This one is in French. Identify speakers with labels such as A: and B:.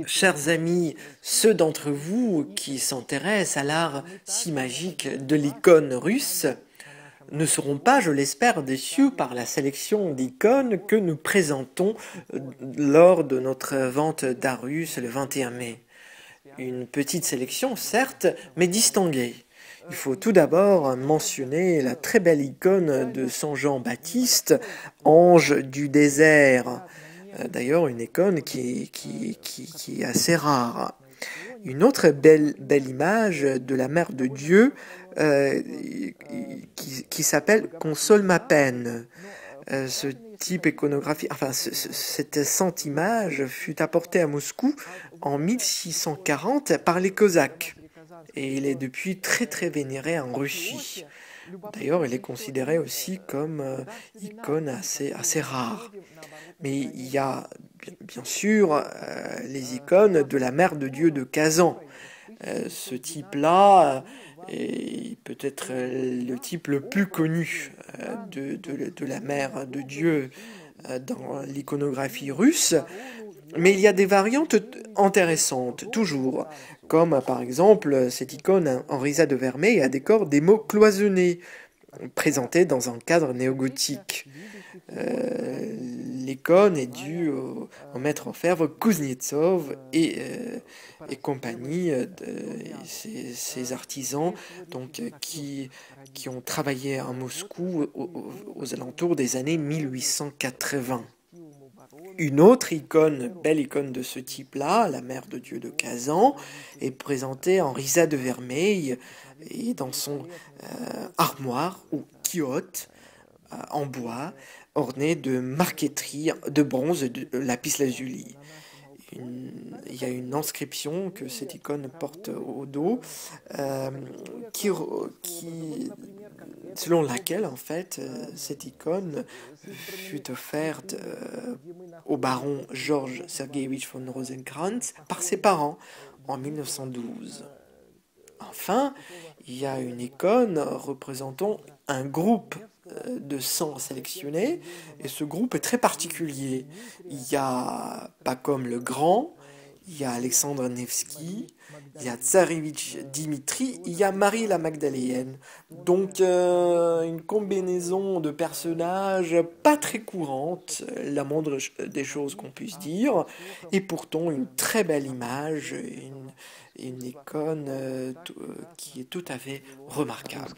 A: Chers amis, ceux d'entre vous qui s'intéressent à l'art si magique de l'icône russe ne seront pas, je l'espère, déçus par la sélection d'icônes que nous présentons lors de notre vente d'art russe le 21 mai. Une petite sélection, certes, mais distinguée. Il faut tout d'abord mentionner la très belle icône de Saint Jean-Baptiste, ange du désert. D'ailleurs, une icône qui est assez rare. Une autre belle image de la Mère de Dieu qui s'appelle Console ma peine. Ce type iconographique, enfin cette sainte image fut apportée à Moscou en 1640 par les Cosaques et il est depuis très vénéré en Russie. D'ailleurs, il est considéré aussi comme icône assez rare. Mais il y a bien sûr les icônes de la Mère de Dieu de Kazan. Ce type-là est peut-être le type le plus connu de la Mère de Dieu dans l'iconographie russe. Mais il y a des variantes intéressantes, toujours, comme par exemple cette icône en risade vermeil à décor des mots cloisonnés, présentée dans un cadre néogothique. L'icône est due au maître orfèvre Kuznetsov et compagnie, ces artisans donc, qui ont travaillé à Moscou aux alentours des années 1880. Une autre icône, belle icône de ce type-là, la Mère de Dieu de Kazan, est présentée en risade vermeil et dans son armoire ou quiote en bois, ornée de marqueterie de bronze et de lapis-lazuli. Il y a une inscription que cette icône porte au dos, selon laquelle en fait cette icône fut offerte au baron Georges Sergueïevitch von Rosenkrantz par ses parents en 1912. Enfin, il y a une icône représentant un groupe de 100 sélectionnés, et ce groupe est très particulier. Il y a pas comme le Grand, il y a Alexandre Nevsky, il y a Tsarevitch Dimitri, il y a Marie la Magdaléenne. Donc une combinaison de personnages pas très courante, la moindre des choses qu'on puisse dire, et pourtant une très belle image, une icône qui est tout à fait remarquable.